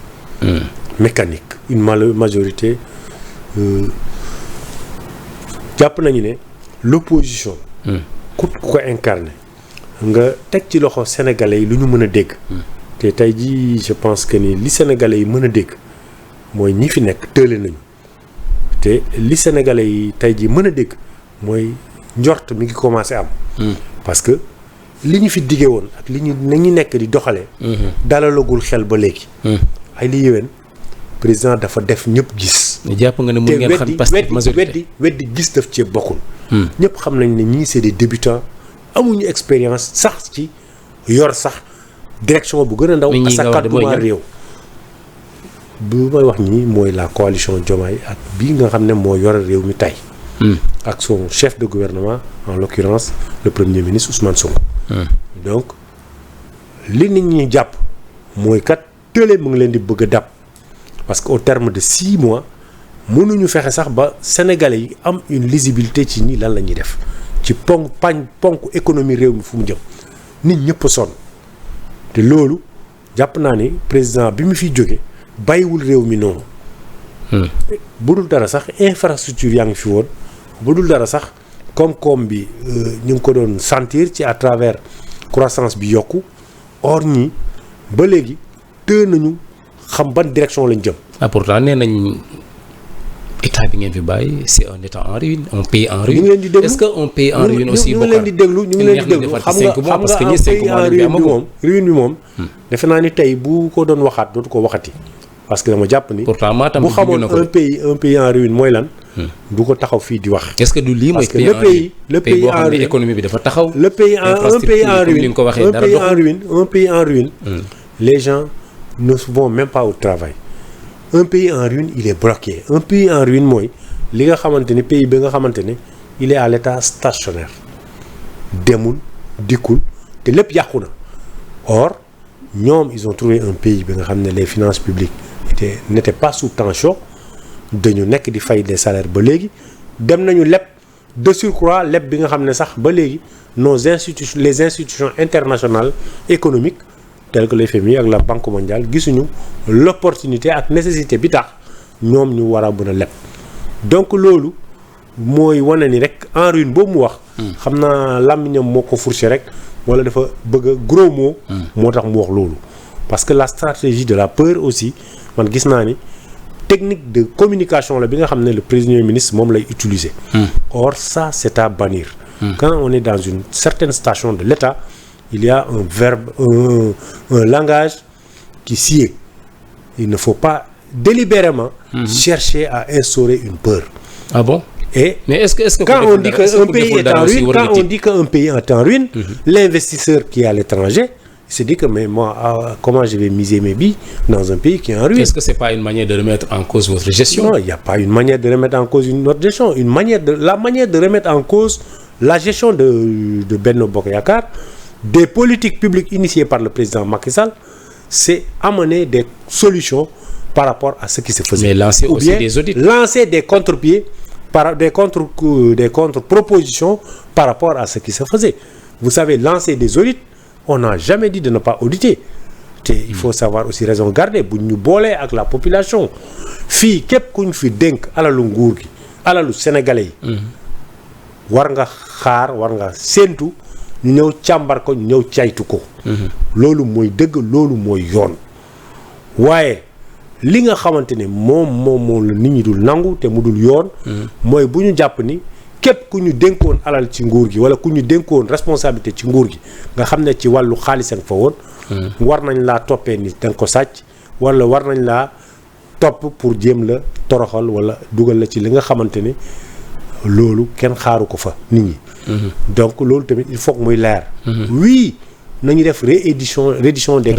mécanique une majorité jàpp nañu ne l'opposition ku ko incarné nga teg ci loxo sénégalais yi lu ñu mën a dégg te tey jii je pense que ni li sénégalais yi mën a dégg mooy ñi fi nekk tële nañu te li sénégalais yi tey jii mën a dégg mooy njort mi ngi commencé am parce que li ñu fi diggee woon ak li ñu nañu nekk di doxalee dalalagul xel ba léegi ay li yéwén président dafa def ñëpp gis jàpp nga ne mën ngeen xam parce que majorité weddi gis daf ci bokkul ñëpp xam nañ ne ñii c'est des débutants amuñu expérience sax ci yor sax direction bu gën a ndaw ak sa kàddumaa réew bu may wax ñi mooy la coalition Diomaye ak bii nga xam ne moo yore réew mi tey ak son chef de gouvernement en l'occurrence le premier ministre Ousmane Sonko donc li nit ñi jàpp mooy kat tële mu ngi leen di bëgg a dab parce que au terme de 6 mois mënuñu fexe sax ba sénégalais yi am une lisibilité ci ñi lan la ñuy def ci ponk économie réew mi fu mu jëm nit ñëpp a sonn te loolu jàpp naa ni président bi mu fiy jóge bàyyiwul réew mi noonu bu dul dara sax infrastructure yaa ngi fi woon bu dul dara sax koom-koom bi ñu ngi ko doon sentir ci à travers croissance bi yokku or ñi ba léegi te nañu xam ban direction lañ jëm. pourtant nee nañ état bi ngeen fi bàyyi c'est un état en ruine un pays en ruine. ñu ngi leen di déglu est-ce que un pays en ruine aussi. ñu ngi leen di déglu xam nga un pays en ruine bi moom defe naa ni tey bu ko doon waxaat dootu ko waxati. parce que dama jàpp ni. pourtant Matam bu xamoon un pays en ruine mooy lan. du ko taxaw fii di wax. est-ce que du lii mooy pays en ruine le pays en ruine économie bi dafa taxaw. un pays en ruine les gens ne vont même pas au travail. un pays en ruine il est bloqué un pays en ruine mooy li nga xamante ni pays bi nga xamante ne il est à l'état stationnaire demul dikkul te lépp yàqu na or ñoom ils ont trouvé un pays bi nga xam ne les finances publiques n'étaient pas sous tension dañu nekk di fay des salaires ba léegi dem nañu leb de surcroît leb bi nga xam ne sax ba léegi les institutions internationales économiques telles que le FMI ak la Banque mondiale gisuñu l'opportunité ak nécessité bi tax ñoom ñu war a mën a leb donc loolu mooy wane ni rek en ruine boobu mu wax xam naa làmmiñam moo ko fourché rek wala dafa bëgg a gros mot moo tax mu wax loolu parce que la stratégie de la peur aussi man gis naa ni technique de communication la bi nga xam ne le premier ministre moom lay utiliser or ça c'est à bannir quand on est dans une certaine station de l'État il y a un verbe un langage qui sied il ne faut pas délibérément chercher à instaurer une peur. Ah bon? Et mais est-ce que quand on dit qu'un pays est en ruine, quand on dit qu'un pays est en ruine, l'investisseur qui est à l'étranger se dit que mais moi comment je vais miser mes billes dans un pays qui est en ruine? Est-ce que c'est pas une manière de remettre en cause votre gestion? Non, il n'y a pas une manière de remettre en cause notre gestion. La manière de remettre en cause la gestion de Benno Bokk Yakaar, des politiques publiques initiées par le président Macky Sall, c'est amener des solutions par rapport à ce qui se faisait. Mais lancer aussi des audits. Lancer des contre-pieds, des contre-propositions par rapport à ce qui se faisait. Vous savez, lancer des audits, on n'a jamais dit de ne pas auditer. Il faut savoir aussi raison garder bu ñu boolee ak la population fii képp ku ñu fi dénk alalu nguur gi alalu sénégalais yi war nga xaar war nga séentu ñu ñëw càmbar ko ñu ñëw caytu ko. loolu mooy dëgg loolu mooy yoon. waaye li nga xamante ne moom la nit ñi dul nangu te mu dul yoon. mooy bu ñu jàpp ni képp ku ñu dénkoon alal ci nguur gi wala ku ñu dénkoon responsabilité ci nguur gi nga xam ne ci wàllu xaalisam fa woon. war nañ laa toppee ni da nga ko sàcc wala war nañ laa topp pour jéem la toroxal wala dugal la ci li nga xamante ne loolu kenn xaaru ko fa nit ñi. donc loolu tamit il faut que muy leer. oui nañu def reddition des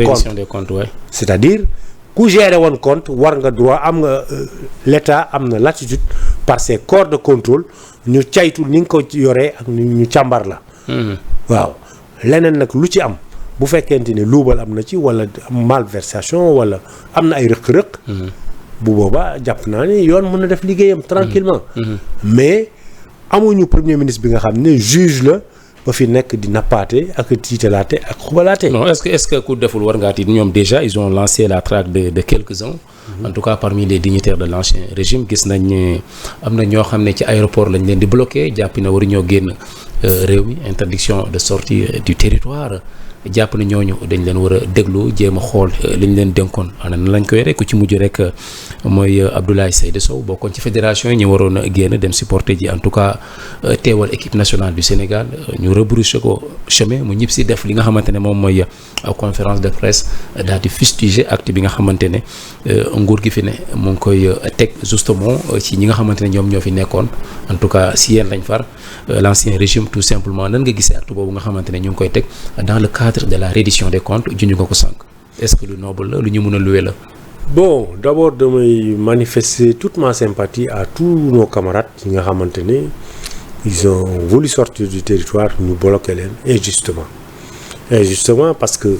comptes ouais. c'est-à-dire ku gérer woon compte war nga droit am nga l'État am na latitude par ses corps de contrôle ñu caytu ni nga ko yoree ak ñu càmbar la. waaw leneen nag lu ci am bu fekkente ne luubal am na ci wala malversation wala am na ay rëq-rëq. bu boobaa jàpp naa ne yoon mën na def liggéeyam tranquillement mais amuñu premier ministre bi nga xam ne juge la ba fi nekk di nappaate ak tiitalaate ak xubalaate. non est-ce que ku deful war ngaa tiit ñoom déjà ils ont lancé la traque de quelques-uns. En tout cas parmi les dignitaires de l'ancien régime gis nañ am na ñoo xam ne ci aéroport lañ leen di bloqué jàpp na waru ñoo génn réew mi interdiction de sortie du territoire. jàpp na ñooñu dañ leen war a déglu jéem a xool li ñu leen dénkoon ana na lañ koy rek ku ci mujj rek mooy Abdoulaye Seydou Sow bokkoon ci fédération yi ñu waroon a génn dem supporter ji en tout cas teewal équipe nationale du Sénégal ñu rebrousser ko chemin mu ñib si def li nga xamante ne moom mooy conférence de presse daal di fustiger acte bi nga xamante ne nguur gi fi ne mu ngi koy teg justement ci ñi nga xamante ne ñoom ñoo fi nekkoon en tout cas si yéen lañ far l'ancien régime tout simplement nan nga gisee acte boobu nga xamante ne ñu ngi koy teg dans le cadre de la reddition des comptes junj nga ko sànq est-ce que lu noble la lu ñu mën a louer la. bon d'abord damay manifester toute ma sympathie à tous nos camarades yi nga xamante ne ils ont voulu sortir du territoire ñu bloqué leen injustement parce que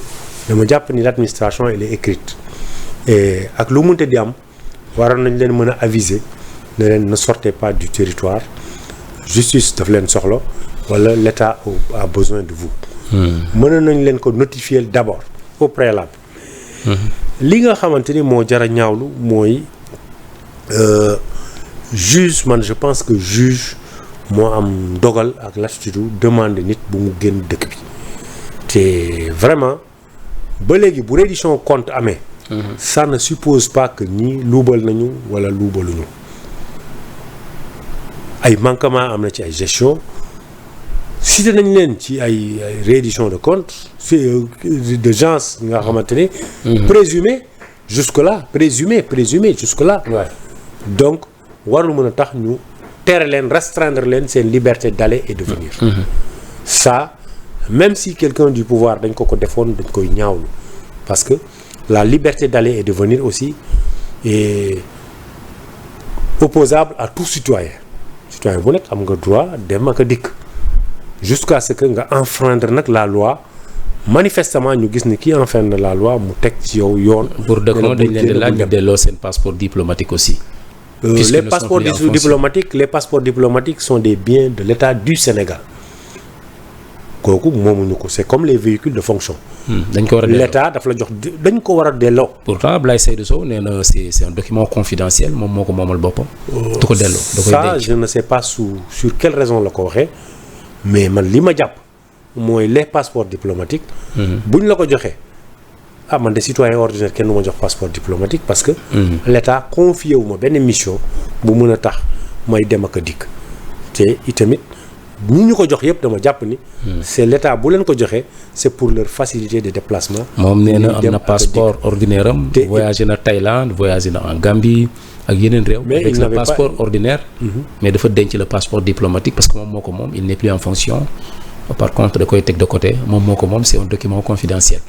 dama jàpp ni l'administration elle est écrite et ak lu mënte di am waroon nañ leen mën a aviser ne leen ne sortez pas du territoire justice daf leen soxla wala l'État a besoin de vous. mën nañ leen ko notifier d'abord au préalable. li nga xamante ni moo jar a ñaawlu mooy juge man je pense que juge moo am dogal ak latitude demande nit bu mu génn dëkk bi te vraiment ba léegi bu reddition compte amee. ça ne suppose pas que ñii luubal nañu wala luubaluñu ay manquement am na ci ay gestion cité nañ leen ci ay reddition de compte de gens nga xamante ne présumé jusque là présumé jusque là donc warul mën a tax ñu tere leen restreindre leen seen liberté d'aller et de venir ça même si quelqu'un du pouvoir dañ ko defoon dañ koy ñaawlu parce que la liberté d'aller et de venir aussi est opposable à tout citoyen bu nekk am nga droit dem ak a dikk jusqu'à ce que nga enfreindre nag la loi manifestement ñu gis ni kii enfreindre la loi mu teg ci yow yoon. pour de dañ leen di laaj ñu delloo seen passeport diplomatique aussi. Les passeports diplomatiques sont des biens de l'État du Sénégal kooku moomuñu ko c'est comme les véhicules de fonction. dañ ko war a delloo l'État daf la jox dañ ko war a delloo. pourtant Abdoulaye Seydou Sow nee na c'est un document confidentiel moom moo ko moomal boppam. du ko delloo da koy denc ça je ne sais pas sur quelle raison la ko waxee mais man li ma jàpp mooy les passeports diplomatiques. buñ la ko joxee man de citoyen ordinaire kenn du ma jox passeport diplomatique parce que. l'État confié wu ma benn mission bu mën a tax may dem ak a dikk te itamit. ñi ñu ko jox yëpp dama jàpp ni. c'est l'État bu leen ko joxee c'est pour leur facilité de déplacement. moom nee na am na passeport ordinaire am. voyagé na Thaïlande voyagé na en Gambie ak yeneen réew. mais avec le passeport ordinaire. mais dafa denc le passeport diplomatique parce que moom moo ko moom il n'est plus en fonction. par contre da koy teg de côté moom moo ko moom c'est un document confidentiel.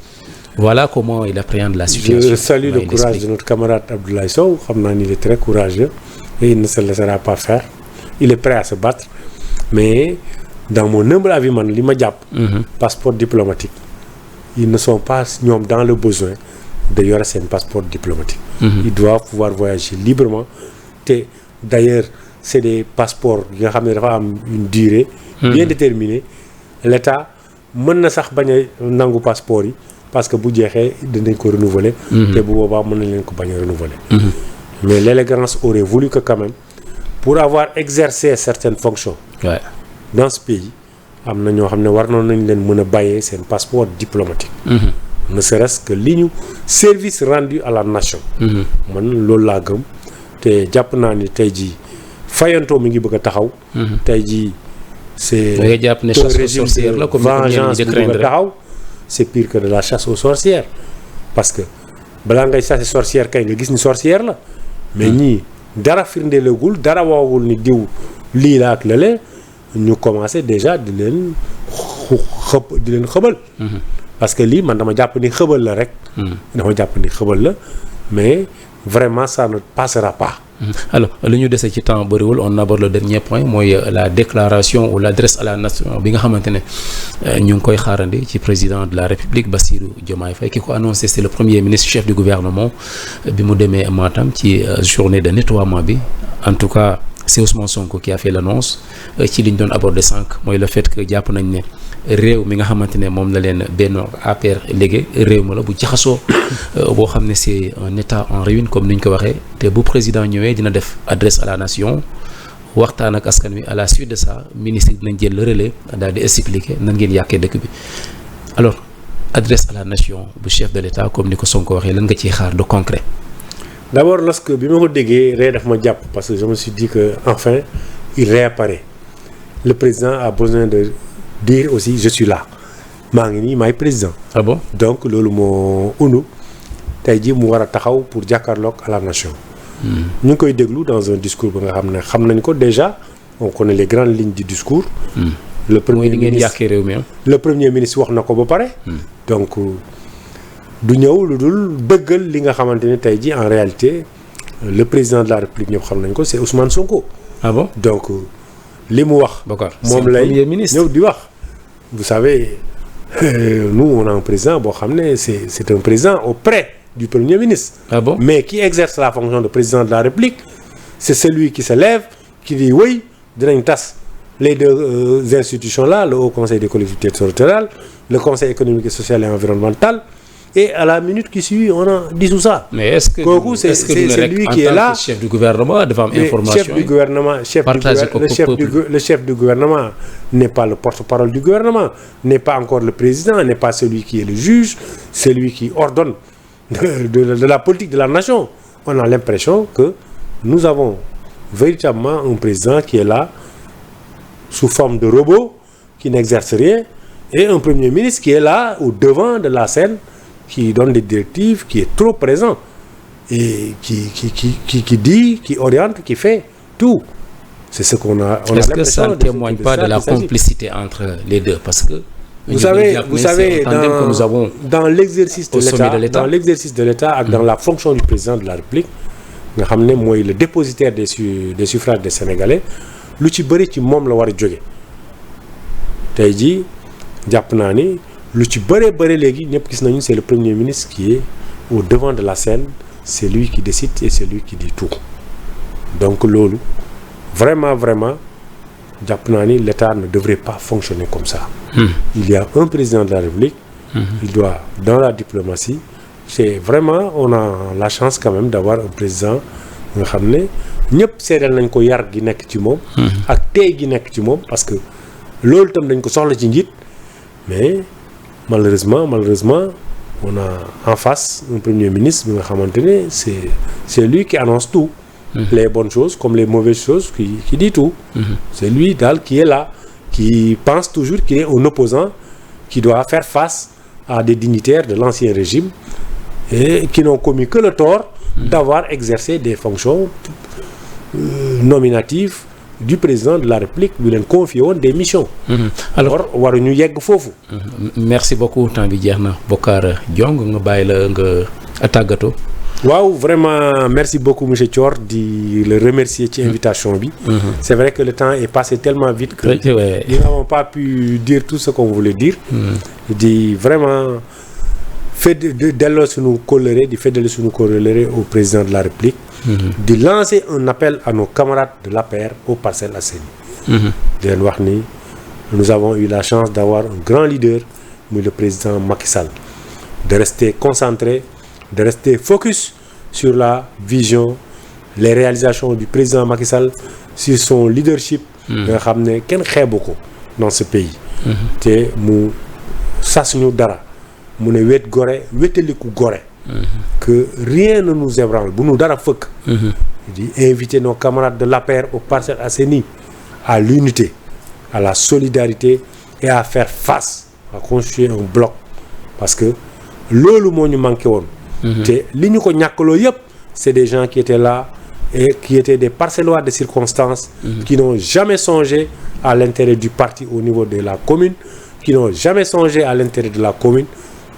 voilà comment il appréhende la situation. Je salue le courage de notre camarade Abdoulaye Sow xam naa ni il est très courageux et il ne se laissera pas faire il est prêt à se battre. mais dans mon humble avis man li ma jàpp. passeport diplomatique ils ne sont pas ñoom dans le besoin de yore seen passeport diplomatique. ils doivent pouvoir voyager librement te d'ailleurs c'est des passeports yi nga xam ne dafa am une durée. bien déterminée l'État mën na sax bañ a nangu passeport yi parce que bu jeexee dinañ ko renouveler. te bu boobaa mën nañ leen ko bañ a renouveler. mais l'élégance aurait voulu que quand même pour avoir exercé certaines fonctions. dans ce pays am na ñoo xam ne war nañ leen mën a bàyyee seen passeport diplomatique. Ne serait-ce que li ñu service rendu à la nation. man loolu laa gëm te jàpp naa ni tey jii fayantoo mi ngi bëgg a taxaw. tey jii c'est da nga jàpp ne chasse aux sorcières la comme vengeance bu bëgg a taxaw c'est pire que de la chasse aux sorcières parce que balaa ngay chasser sorcière kay nga gis ni sorcière la mais ñii dara firndeelagul dara woowul ni diw lii la ak lële ñu commencé déjà di leen xëbal. parce que lii man dama jàpp ni xëbal la rek. dama jàpp ni xëbal la mais vraiment ça ne passera pas. alors li ñu dese ci temps bëriwul on aborde le dernier point mooy la déclaration ou l'adresse à la nation bi nga xamante ne ñu ngi koy xaarandi ci président de la République Bassirou Diomaye Faye ki ko annoncé c'est le premier ministre chef du gouvernement bi mu demee Matam ci journée de nettoiement bi en tout cas c'est Ousmane Sonko qui a fait l'annonce ci li ñu doon aborder sànq mooy le fait que jàpp nañ ne réew mi nga xamante ne moom la leen benn APR léegi réew ma la bu jaxasoo boo xam ne c'est un état en ruine comme ni ñu ko waxee te bu président ñëwee dina def adresse à la nation waxtaan ak askan wi à la suite de ça ministre dinañ jël le relais daal di expliquer nan ngeen yàqee dëkk bi alors adresse à la nation bu chef de l'état comme ni ko Sonko waxee lan nga ciy xaar de concret. D'abord lorsque bi ma ko déggee ree daf ma jàpp parce que je me suis dit que enfin il réapparaît le président a besoin de dire aussi je suis là maa ngi nii maay président. Ah bon? Donc loolu moo undu tey jii mu war a taxaw pour jàkkaarloog à la nation. ñu ngi koy déglu dans un discours ba nga xam ne xam nañ ko déjà on connaît les grandes lignes du discours. Le premier ministre réew mi le premier ministre wax na ko ba pare. Donc du ñëw lu dul bëggal li nga xamante ne tey jii en réalité le président de la République ñëpp xam nañ ko c'est Ousmane Sonko. Ah bon? Donc li mu wax. moom lay ñëw di wax. Vous savez nous on a un président boo xam ne c'est un président auprès du premier ministre. Ah bon? Mais qui exerce la fonction de président de la République c'est celui qui se lève qui dit oui dinañ tas les deux institutions là le Haut Conseil des collectivités territoriales le Conseil économique et social et environnemental et à la minute qui suit on a dissous ça. Mais est-ce que kooku c'est lui qui est là chef du gouvernement dafa am information chef du gouvernement le chef du gouvernement n'est pas le porte-parole du gouvernement n'est pas encore le président n'est pas celui qui est le juge celui qui ordonne de la politique de la nation. On a l'impression que nous avons véritablement un président qui est là sous forme de robot qui n'exerce rien et un premier ministre qui est là au devant de la scène qui donne des directives, qui est trop présent et qui dit, qui oriente, qui fait tout. C'est ce qu'on a. Est-ce que ça ne témoigne pas de la complicité entre les deux? Parce que vous savez dans l'exercice de l'État et dans la fonction du président de la République, nga xam ne mooy le dépositaire des suffrages des Sénégalais, lu ci bëri ci moom la war a jóge. Tey jii jàpp naa ni lu ci bëri léegi ñëpp gis nañu c'est le premier ministre qui est au devant de la scène, c'est lui qui décide et c'est lui qui dit tout. Donc loolu vraiment jàpp naa ni l'État ne devrait pas fonctionner comme ça. Il y a un président de la République. Il doit dans la diplomatie c'est vraiment on a la chance quand même d'avoir un président nga xam ne ñëpp seedal nañ ko yar gi nekk ci moom. ak tey gi nekk ci moom parce que loolu tam dañ ko soxla ci njiit mais malheureusement on a en face un premier ministre bi nga xamante ne c'est lui qui annonce tout. Les bonnes choses comme les mauvaises choses qui dit tout. C'est lui daal qui est là qui pense toujours qu'il est un opposant qui doit faire face à des dignitaires de l'ancien régime et qui n'ont commis que le tort d'avoir exercé des fonctions nominatives du président de la République bi leen confié woon des missions. Alors waruñu yegg foofu. Merci beaucoup temps bi jeex na Bocar Diong nga bàyyi la nga tàggatoo. waaw vraiment merci beaucoup monsieur Thior di le remercier ci invitation bi. C'est vrai que le temps est passé tellement vite que nous n'avons pas pu dire tout ce qu'on voulait dire. di vraiment delloo suñu kóllëre di feddali suñu kóllëre au président de la République. di lancer un appel à nos camarades de l'APR aux Parcelles Assainies. di leen wax ni nous avons eu la chance d'avoir un grand leader muy le président Macky Sall de rester concentré de rester focus sur la vision les réalisations du président Macky Sall sur son leadership nga xam ne kenn xeebu ko dans ce pays. te mu sas ñu dara mu ne wet gore wetaliku gore. que rien ne nous ébranle bu nu dara fëkk. di inviter nos camarades de l'APR aux Parcelles Assainies à l'unité, à la solidarité et à faire face, à construire un bloc parce que loolu moo ñu manqué woon. te li ñu ko ñàkkaloo yëpp c'est des gens qui étaient là et qui étaient des parcellois de circonstances. Qui n'ont jamais songé à l'intérêt du parti au niveau de la commune, qui n'ont jamais songé à l'intérêt de la commune.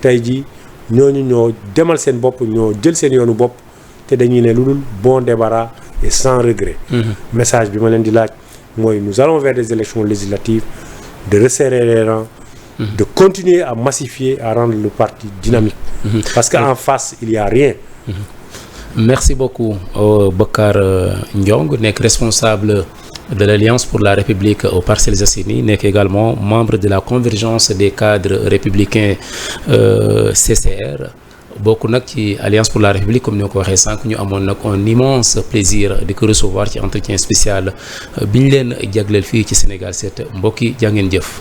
tey jii ñooñu ñoo demal seen bopp ñoo jël seen yoonu bopp te dañuy ne lu dul bon débarras et sans regret. Message bi ma leen di laaj mooy nous allons vers des élections législatives, de resserrer les rangs, de continuer à massifier, à rendre le parti dynamique. Parce qu'en face il y a rien. Merci beaucoup Bocar Ndiong nekk responsable de l'Alliance pour la République aux Parcelles Assainies nekk également membre de la convergence des cadres républicains CCR bokk nag ci Alliance pour la République comme ni ko waxee sànq ñu amoon nag un immense plaisir di ko recevoir ci entretien spécial bi ñu leen jagleel fii ci Sénégal 7 mbokk yi jaa ngeen jëf.